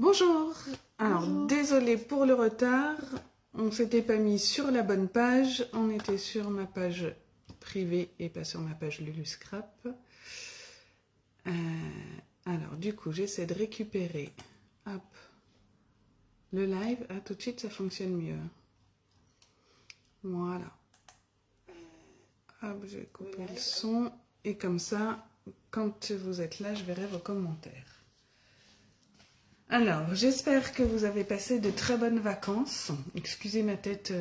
Bonjour. Alors, Bonjour. désolée pour le retard. On s'était pas mis sur la bonne page. On était sur ma page privée et pas sur ma page Lulu Scrap. Alors, du coup, j'essaie de récupérer hop, le live. Ah, tout de suite, ça fonctionne mieux. Voilà. Hop, je vais couper le son. Et comme ça, quand vous êtes là, je verrai vos commentaires. Alors, j'espère que vous avez passé de très bonnes vacances. Excusez ma tête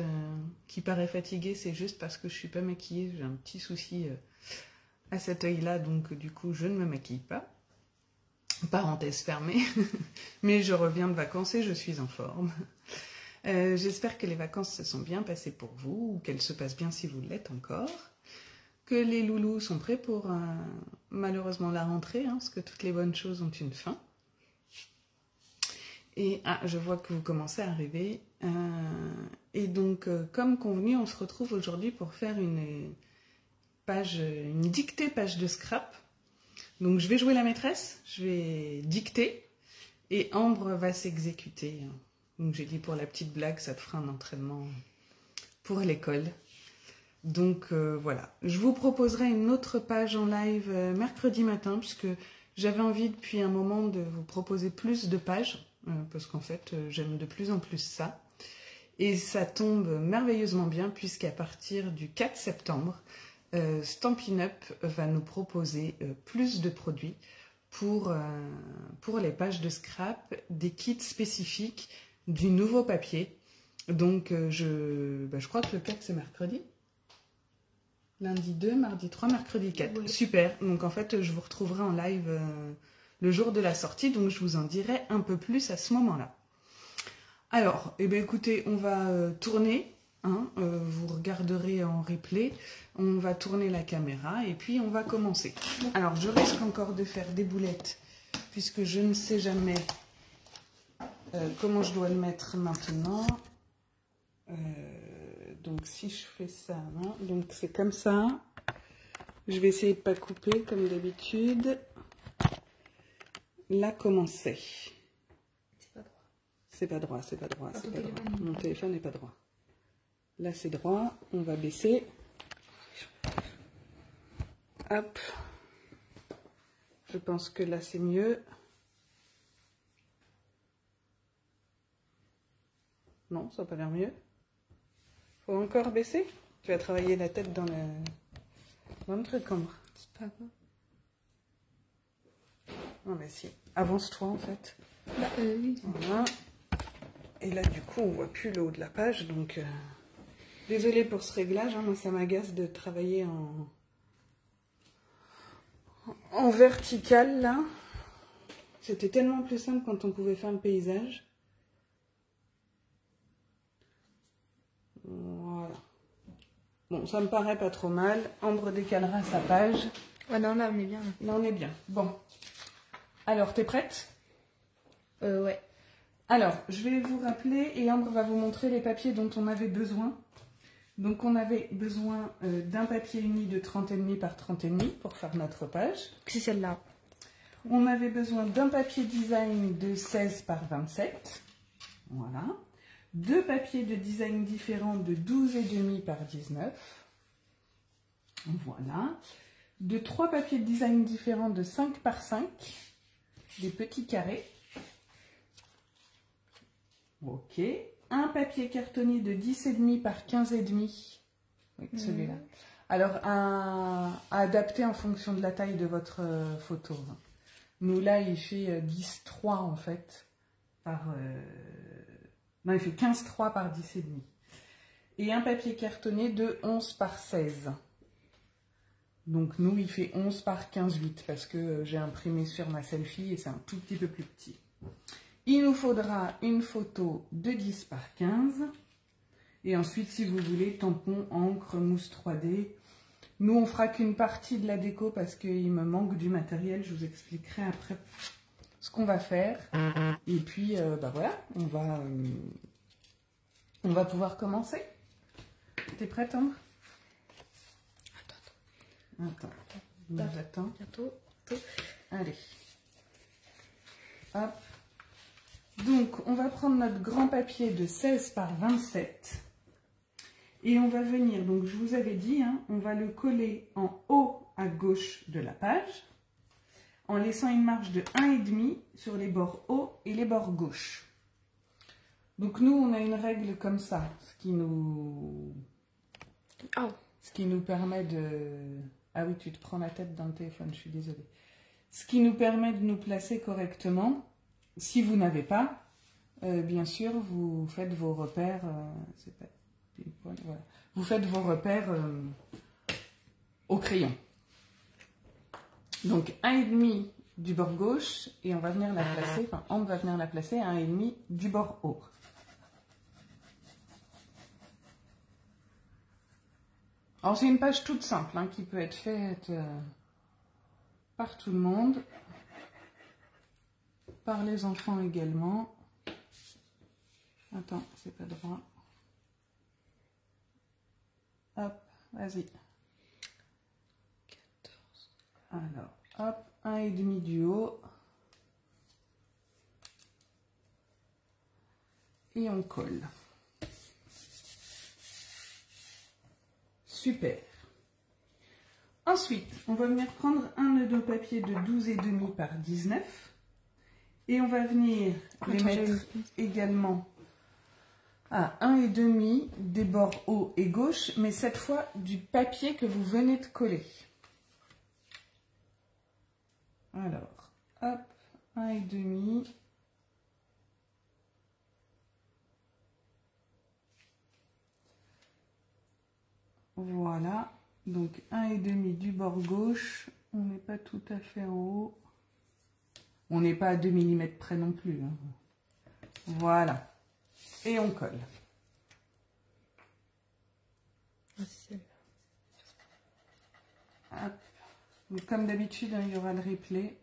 qui paraît fatiguée, c'est juste parce que je ne suis pas maquillée. J'ai un petit souci à cet œil-là, donc du coup, je ne me maquille pas. Parenthèse fermée. Mais je reviens de vacances et je suis en forme. J'espère que les vacances se sont bien passées pour vous, ou qu'elles se passent bien si vous l'êtes encore. Que les loulous sont prêts pour malheureusement la rentrée, hein, parce que toutes les bonnes choses ont une fin. Et je vois que vous commencez à arriver. Et donc, comme convenu, on se retrouve aujourd'hui pour faire une dictée page de scrap. Donc, je vais jouer la maîtresse, je vais dicter, et Ambre va s'exécuter. Donc, j'ai dit pour la petite blague, ça te fera un entraînement pour l'école. Donc, voilà. Je vous proposerai une autre page en live mercredi matin, puisque j'avais envie depuis un moment de vous proposer plus de pages. Parce qu'en fait, j'aime de plus en plus ça. Et ça tombe merveilleusement bien, puisqu'à partir du 4 septembre, Stampin' Up va nous proposer plus de produits pour les pages de scrap, des kits spécifiques, du nouveau papier. Donc, je crois que le 4, c'est mercredi. Lundi 2, mardi 3, mercredi 4. Oui. Super. Donc, en fait, je vous retrouverai en live le jour de la sortie, donc je vous en dirai un peu plus à ce moment-là. Alors, eh bien, écoutez, on va tourner, hein, vous regarderez en replay, on va tourner la caméra et puis on va commencer. Alors, je risque encore de faire des boulettes, puisque je ne sais jamais comment je dois le mettre maintenant. Donc, si je fais ça, hein, donc c'est comme ça. Je vais essayer de ne pas couper, comme d'habitude. Là, commencer. C'est pas droit, c'est pas droit, c'est pas droit. Mon téléphone n'est pas droit. Là, c'est droit. On va baisser. Hop. Je pense que là, c'est mieux. Non, ça n'a pas l'air mieux. Faut encore baisser. Tu vas travailler la tête dans le truc, Ambre. C'est pas grave. Non, mais si. Avance-toi, en fait. Bah, oui. Voilà. Et là, du coup, on voit plus le haut de la page, donc... Désolée pour ce réglage, hein, moi, ça m'agace de travailler en vertical, là. C'était tellement plus simple quand on pouvait faire le paysage. Voilà. Bon, ça me paraît pas trop mal. Ambre décalera sa page. Ouais, non, là, on est bien. Là, on est bien. Bon. Alors, t'es prête ? Ouais. Alors, je vais vous rappeler et Ambre va vous montrer les papiers dont on avait besoin. Donc, on avait besoin d'un papier uni de 30,5 par 30,5 pour faire notre page. C'est celle-là. On avait besoin d'un papier design de 16 par 27. Voilà. 2 papiers de design différents de 12,5 par 19. Voilà. De 3 papiers de design différents de 5 par 5. Des petits carrés. Ok. Un papier cartonné de 10,5 par 15,5. Oui, celui-là. Alors, à adapter en fonction de la taille de votre photo. Nous, là, il fait 10,3 en fait. Non, il fait 15,3 par 10,5. Et un papier cartonné de 11 par 16. Donc, nous, il fait 11 par 15,8 parce que j'ai imprimé sur ma selfie et c'est un tout petit peu plus petit. Il nous faudra une photo de 10 par 15. Et ensuite, si vous voulez, tampon, encre, mousse 3D. Nous, on fera qu'une partie de la déco parce qu'il me manque du matériel. Je vous expliquerai après ce qu'on va faire. Et puis, voilà, on va pouvoir commencer. T'es prête, Ambre ? Attends. J'attends. Bientôt. Allez. Hop. Donc, on va prendre notre grand papier de 16 par 27 et on va venir, donc je vous avais dit, hein, on va le coller en haut à gauche de la page en laissant une marge de 1,5 sur les bords hauts et les bords gauche. Donc nous, on a une règle comme ça, ce qui nous permet de... Ah oui, tu te prends la tête dans le téléphone, je suis désolée. Ce qui nous permet de nous placer correctement. Si vous n'avez pas, bien sûr, vous faites vos repères. Voilà. Vous faites vos repères au crayon. Donc 1,5 du bord gauche et on va venir la placer, enfin Ambre va venir la placer à 1,5 du bord haut. Alors c'est une page toute simple hein, qui peut être faite par tout le monde, par les enfants également. Attends, c'est pas droit. Hop, vas-y. 14. Alors, hop, 1,5 du haut. Et on colle. Super. Ensuite, on va venir prendre un de nos papiers de 12,5 par 19. Et on va venir les mettre également à 1,5 des bords haut et gauche, mais cette fois du papier que vous venez de coller. Alors, hop, 1,5. Voilà, donc 1,5 du bord gauche, on n'est pas tout à fait en haut. On n'est pas à 2 mm près non plus. Hein. Voilà. Et on colle. Hop. Donc, comme d'habitude, hein, il y aura le replay.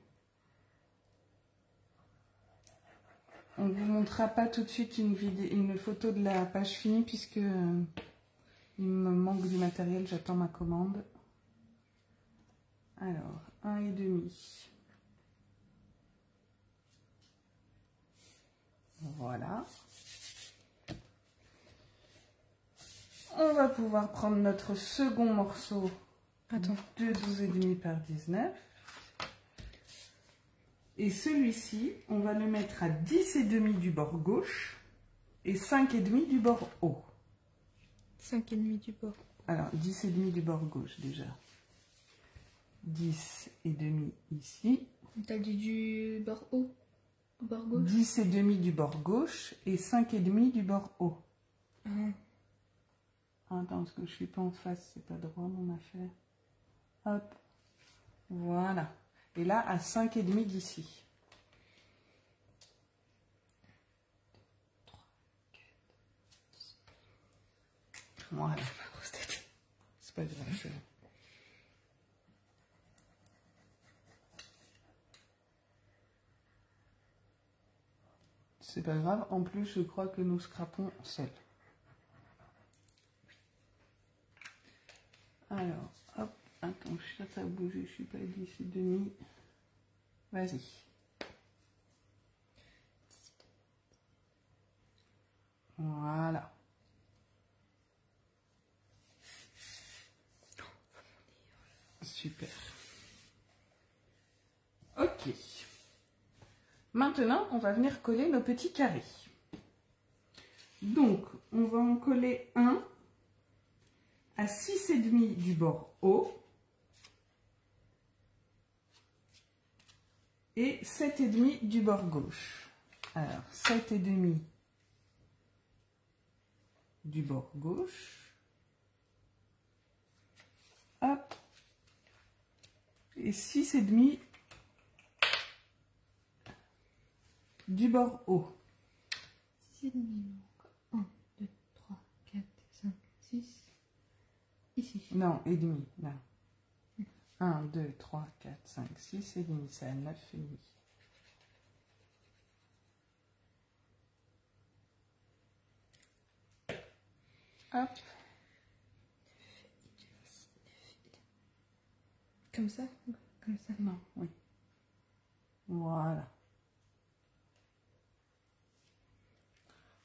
On ne vous montrera pas tout de suite une photo de la page finie puisque il me manque du matériel, j'attends ma commande. Alors, 1,5. Voilà. On va pouvoir prendre notre second morceau de 12,5 par 19. Et celui-ci, on va le mettre à 10,5 du bord gauche et 5,5 du bord haut. 5,5 du bord. Alors, 10,5 du bord gauche déjà. 10,5 ici. T'as dit du bord haut au bord gauche? 10,5 du bord gauche et 5,5 du bord haut. Ah. Attends, parce que je suis pas en face, c'est pas droit mon affaire. Hop, voilà. Et là, à 5,5 d'ici. 3, 4, voilà. C'est pas grave. C'est pas grave. En plus, je crois que nous scrapons seuls. Alors, hop. Attends, ça a bougé. Je suis pas à 10,5. Vas-y. Voilà. Super. Ok. Maintenant, on va venir coller nos petits carrés. Donc, on va en coller un à 6,5 du bord haut et 7,5 du bord gauche. Alors, 7,5 du bord gauche. Hop. Et 6,5 du bord haut. 6,5 donc 1, 2, 3, 4, 5, 6. Ici. Non, et demi, là. 1, 2, 3, 4, 5, 6 et demi, c'est à 9 et demi. Hop. Comme ça? Comme ça. Non, oui. Voilà.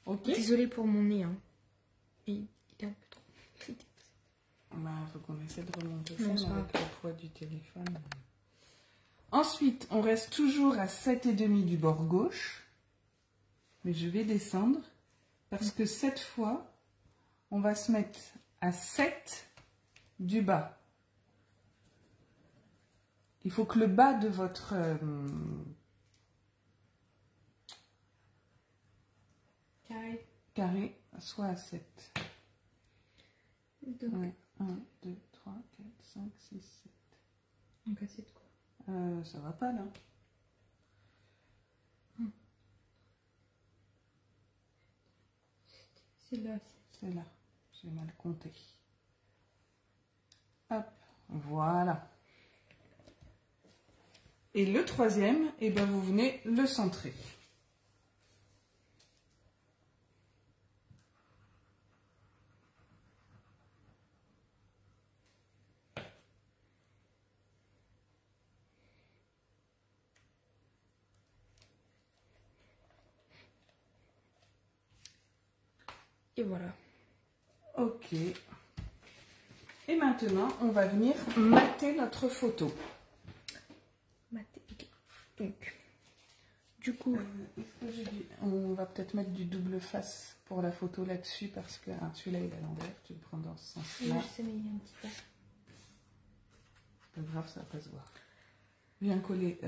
Ok. Désolée pour mon nez. Hein. Il est un peu trop. Bah, faut qu'on essaie de remonter Non, ça ça avec le poids du téléphone. Ensuite, on reste toujours à 7,5 du bord gauche. Mais je vais descendre parce que cette fois, on va se mettre à 7 du bas. Il faut que le bas de votre carré soit à 7. Donc, Ouais. 1, 2, 3, 4, 5, 6, 7. donc à 7 quoi. Ça va pas là. C'est là. C'est là. J'ai mal compté. Hop, voilà. Et le troisième, eh ben vous venez le centrer. Et voilà. Ok. Et maintenant, on va venir mater notre photo. Ok. Donc, du coup, On va peut-être mettre du double face pour la photo là-dessus parce que celui-là il est à l'envers. Tu le prends dans ce sens-là. je sais, mais il y a un petit peu. C'est pas grave, ça va pas se voir. Viens coller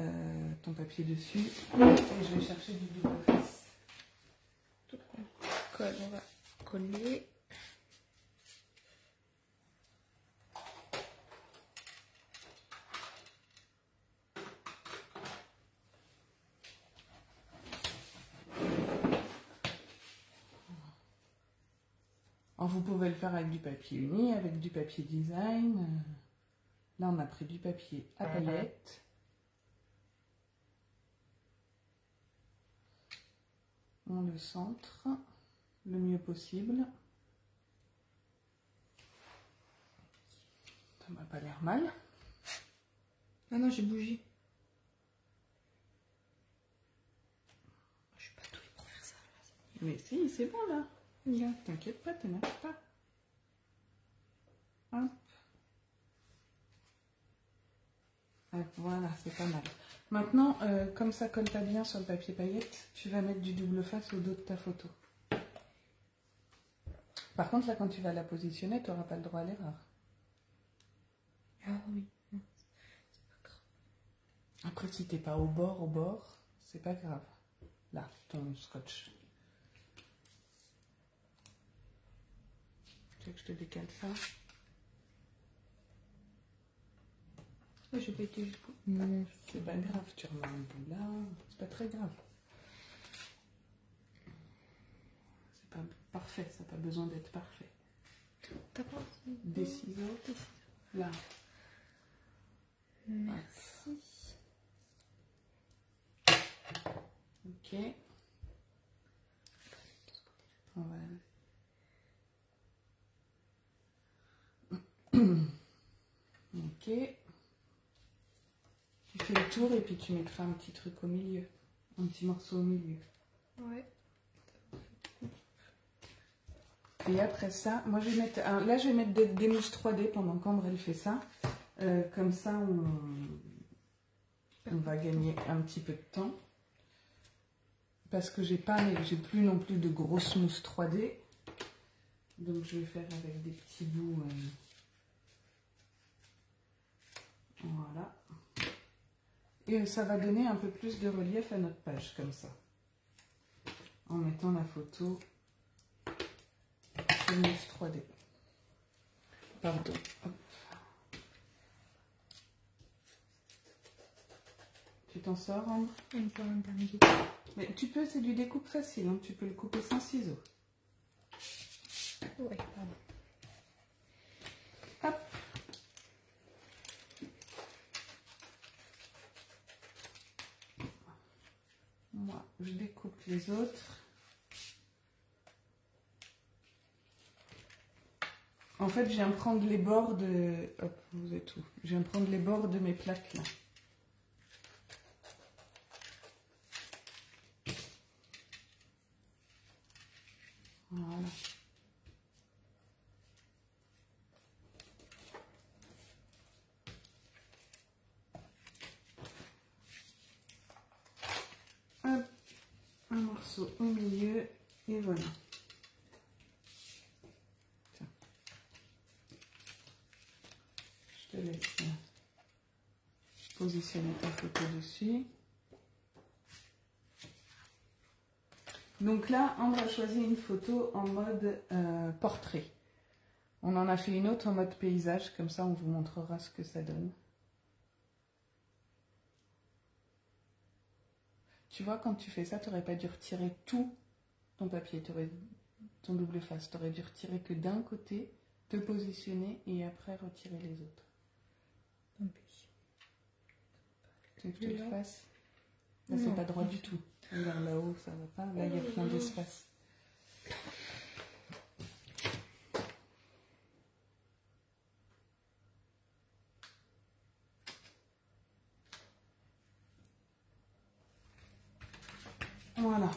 ton papier dessus et je vais chercher du double face. Tout colle, on va coller. Alors, vous pouvez le faire avec du papier uni, avec du papier design. Là, on a pris du papier à paillettes. On le centre le mieux possible. Ça m'a pas l'air mal. Ah non, j'ai bougé. Je suis pas douée pour faire ça. Là. Mais si, c'est bon là. Là. T'inquiète pas, t'énerve pas. Hop. Hop, voilà, c'est pas mal. Maintenant, comme ça colle pas bien sur le papier paillette, tu vas mettre du double face au dos de ta photo. Par contre, là, quand tu vas la positionner, tu n'auras pas le droit à l'erreur. Ah oui. C'est pas grave. Après, si t'es pas au bord, c'est pas grave. Là, ton scotch. Tu veux que je te décale ça? Ah, j'ai pas été jusqu'au... Non, C'est pas grave, tu remets un bout là. C'est pas très grave. C'est pas parfait, ça n'a pas besoin d'être parfait. t'as pas Des ciseaux. Là. Merci. Ok. On va... Ok. Tu fais le tour et puis tu mettras un petit truc au milieu. Un petit morceau au milieu. Ouais. Et après ça, moi je vais mettre... là je vais mettre des mousses 3D pendant qu'Ambre elle fait ça. Comme ça on va gagner un petit peu de temps. Parce que j'ai plus non plus de grosses mousses 3D. Donc je vais faire avec des petits bouts. Voilà. Et ça va donner un peu plus de relief à notre page comme ça. En mettant la photo sur mousse 3D. Pardon. Hop. Tu t'en sors, Ambre? Encore un dernier. Mais tu peux, c'est du découpe facile, hein. Tu peux le couper sans ciseaux. Ouais, pardon. Hop. Moi, je découpe les autres. En fait, je viens prendre les bords de... Hop, vous êtes où? Je viens prendre les bords de mes plaques, là. Voilà. Hop, un morceau au milieu et voilà. Tiens. Je te laisse positionner ta photo dessus. Donc là, Ambre a choisi une photo en mode portrait. On en a fait une autre en mode paysage, comme ça on vous montrera ce que ça donne. Tu vois, quand tu fais ça, tu n'aurais pas dû retirer tout ton papier, ton double face. Tu aurais dû retirer que d'un côté, te positionner et après retirer les autres. Tant pis. Tu veux que je te le fasse? Là, c'est pas droit du tout. Regarde là-haut, ça va pas. Là, il y a plein d'espace. Voilà.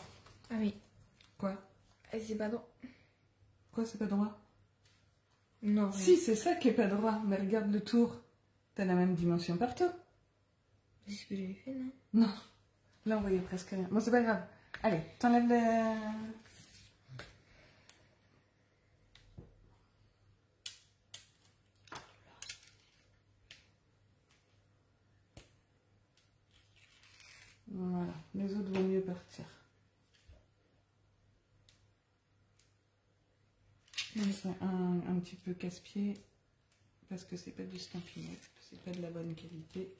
Ah oui. Quoi? C'est pas droit. Quoi, c'est pas droit? Non. Si, c'est ça qui est pas droit. Mais regarde le tour. T'as la même dimension partout. C'est ce que j'ai fait, non? Non. Là, on voyait presque rien. Bon, c'est pas grave. Allez, t'enlèves le... Voilà. Les autres vont mieux partir. C'est un petit peu casse-pied parce que c'est pas du Stampin' Up, c'est pas de la bonne qualité.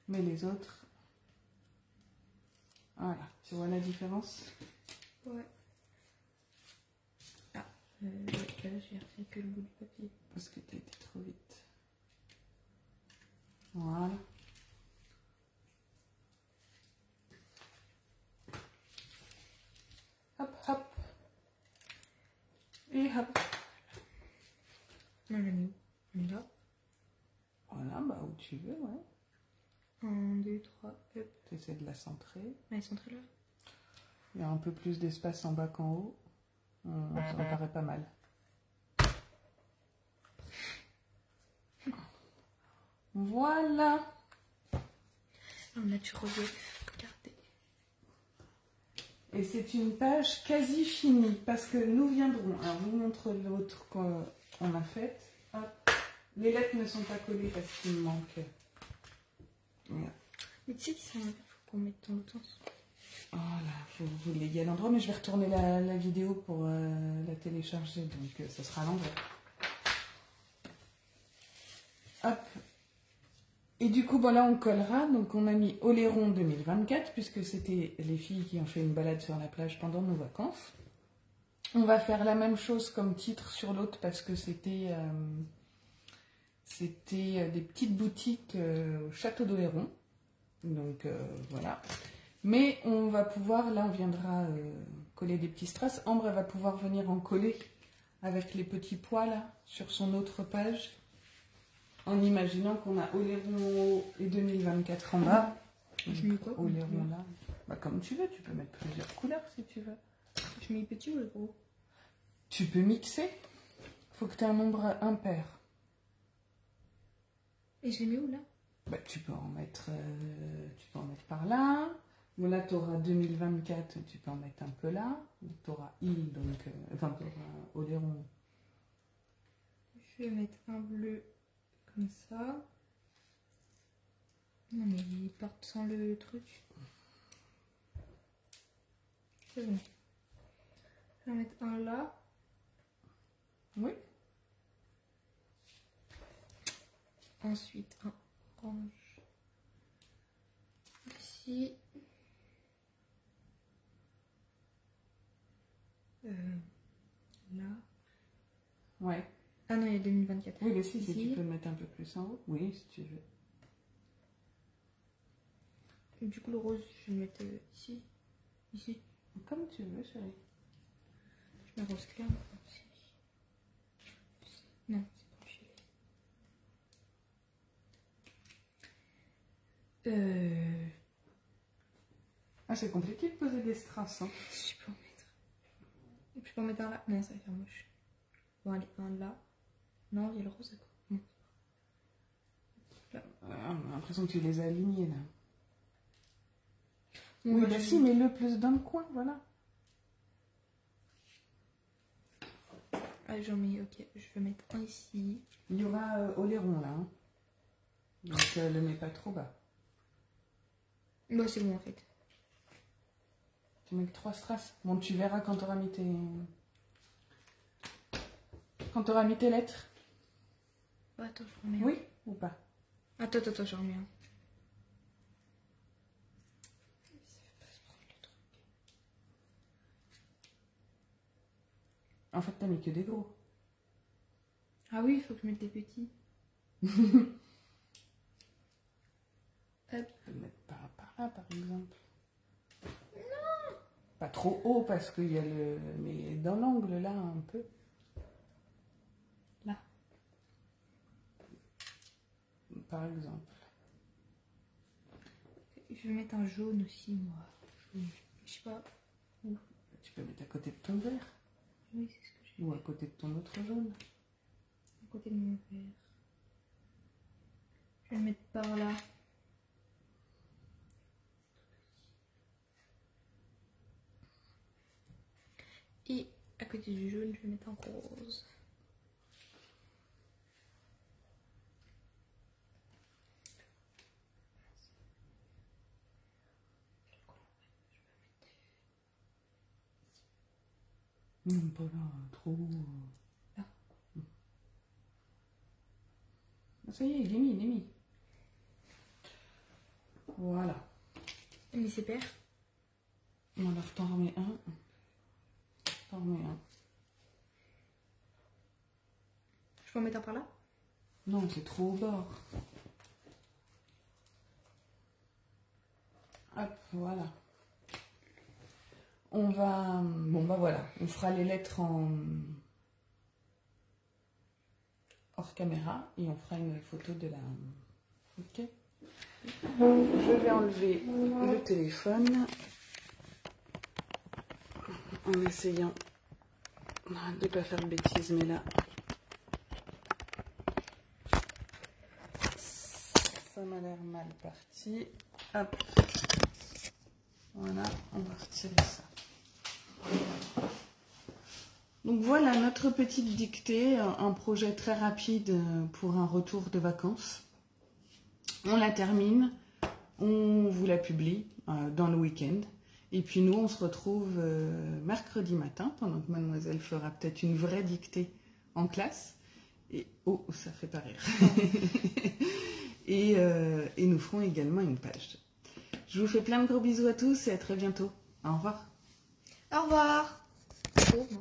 Mais les autres... Voilà. Tu vois la différence? Ouais. Ah, là, j'ai retiré que le bout du papier. Parce que t'as été trop vite. Voilà. Hop, hop. Et hop. On l'a mis où? On est là. Voilà, bah où tu veux, ouais. 1, 2, 3, hop. Tu essaies de la centrer. Elle est centrée là. Il y a un peu plus d'espace en bas qu'en haut. Ça me paraît pas mal. Voilà. On a du relief. Regardez. Et c'est une page quasi finie parce que nous viendrons. Alors, je vous montre l'autre qu'on a faite. Hop. Les lettres ne sont pas collées parce qu'il me manque. Voilà. Mais tu sais qu'il faut qu'on mette dans l'autre sens. Voilà, vous léguer à l'endroit, mais je vais retourner la vidéo pour la télécharger, donc ça sera à l'endroit. Hop. Et du coup, bon, là, on collera. Donc, on a mis Oléron 2024, puisque c'était les filles qui ont fait une balade sur la plage pendant nos vacances. On va faire la même chose comme titre sur l'autre, parce que c'était des petites boutiques au château d'Oléron. Donc, voilà. Mais on va pouvoir, là, on viendra coller des petits strass. Ambre, elle va pouvoir venir en coller avec les petits pois, là, sur son autre page. En imaginant qu'on a Oléron en haut et 2024 en bas. Je mets quoi? Oléron là. Bah, comme tu veux, tu peux mettre plusieurs couleurs si tu veux. Je mets le petit ou le gros? Tu peux mixer. Faut que tu aies un nombre impair. Et je les mets où là? Bah, tu peux en mettre par là. Bon, là, tu auras 2024, tu peux en mettre un peu là. Tu auras il, donc. Enfin, tu auras Oléron. Je vais mettre un bleu. Comme ça. Non mais il porte sans le truc. C'est bon. Je vais mettre un là. Oui. Ensuite un orange. Ici. Là. Ouais. Ah non, il y a 2024. Oui, mais si Ici. tu peux le mettre un peu plus en haut. Oui, si tu veux. Et du coup, le rose, je vais le mettre ici. Ici. Comme tu veux, chérie. Je mets rose clair. Non, c'est pas chier. Ah, c'est compliqué de poser des strass. Hein. Je peux en mettre. Je peux en mettre un là. Non, ça va faire moche. Bon, allez, un là. Non, il y a le rose à quoi. Bon. Là. On a l'impression que tu les as alignés là. Bon, Oui, bah, bah je- si, mets-le plus dans le coin, voilà. Allez, j'en mets, ok. Je vais mettre un ici. Il y aura Oléron là. Hein. Donc le mets pas trop bas. Bah, c'est bon en fait. Tu mets que 3 strass. Bon, tu verras quand tu auras mis tes... Quand tu auras mis tes lettres. Oh, attends, je remets un. Oui ou pas? Attends, je remets un. En fait, t'as mis que des gros. Ah oui, il faut que je mette des petits. Hop. Tu peux le mettre par là, par exemple. Non. Pas trop haut parce qu'il y a le... Mais dans l'angle là, un peu. Là. Par exemple. Je vais mettre un jaune aussi, moi. Je sais pas. Tu peux mettre à côté de ton vert. Oui, c'est ce que j'ai. Ou à côté de ton autre jaune. À côté de mon verre. Je vais le mettre par là. Et à côté du jaune, je vais mettre un rose. Non, pas là, trop... Là. Ah, ça y est, il est mis. Voilà. Mais c'est pair. Bon, alors t'en remets un. T'en remets un. Je peux en mettre un par là? Non, c'est trop au bord. Hop, voilà. On va... Bon, bah voilà. On fera les lettres en... hors caméra et on fera une photo de la... Ok. Je vais enlever le téléphone en essayant de ne pas faire de bêtises, mais là... Ça m'a l'air mal parti. Hop. Voilà, on va retirer ça. Donc voilà notre petite dictée, un projet très rapide pour un retour de vacances. On la termine, on vous la publie dans le week-end. Et puis nous, on se retrouve mercredi matin, pendant que mademoiselle fera peut-être une vraie dictée en classe. Et oh, ça fait pas rire. Et nous ferons également une page. Je vous fais plein de gros bisous à tous et à très bientôt. Au revoir. Au revoir. Oh, non.